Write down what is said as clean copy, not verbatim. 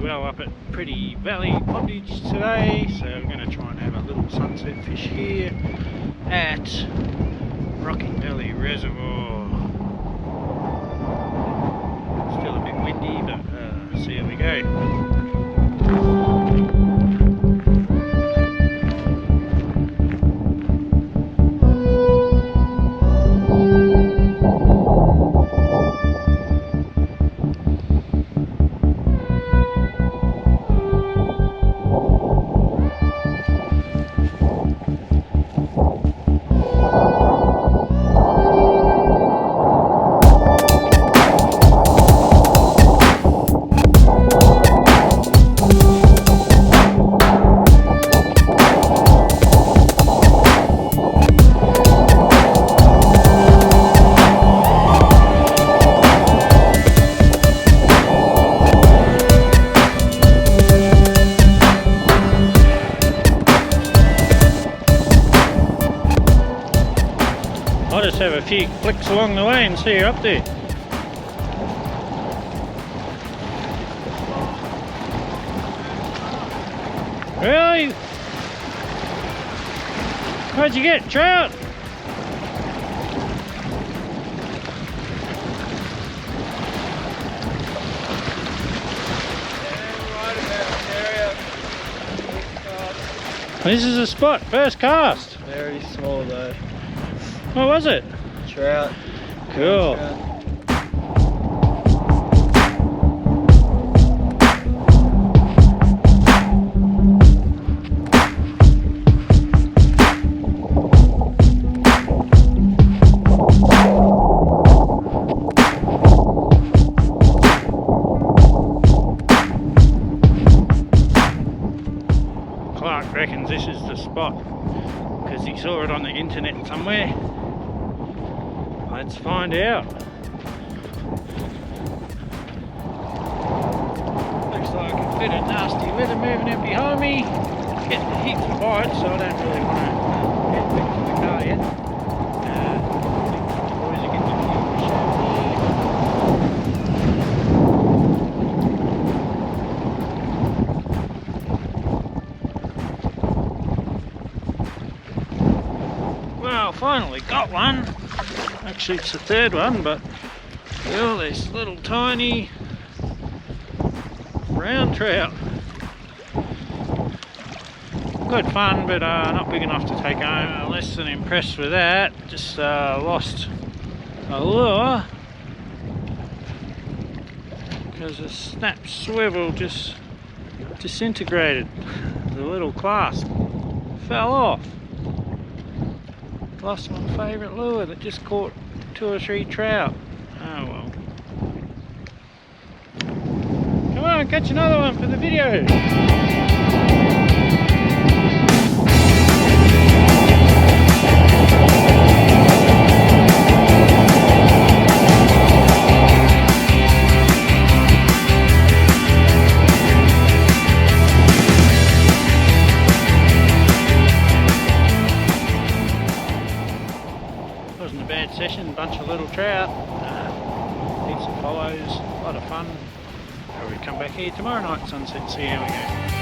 well up at Pretty Valley Pottage today, so we're going to try and have a little sunset fish here at Rocking Valley Reservoir. Still a bit windy, but see how we go. I'll just have a few flicks along the way and see you up there. Really? What'd you get? Trout? This is a spot, first cast. Very small though. What was it? Trout. Cool. Clark reckons this is the spot because he saw it on the internet somewhere. Let's find out. Looks like a bit of nasty weather moving in behind me. It's getting heaps of bites, so I don't really want to get back to the car yet. The boys are getting a few shots. Well, finally got one. Actually, it's the third one, but look at all this little tiny brown trout. Good fun, but not big enough to take home. I'm less than impressed with that. Just lost a lure because the snap swivel just disintegrated. The little clasp fell off. Lost my favourite lure that just caught 2 or 3 trout. Oh well. Come on, catch another one for the video. Wasn't a bad session, bunch of little trout, heaps of follows, a lot of fun. Probably come back here tomorrow night, sunset, see how we go.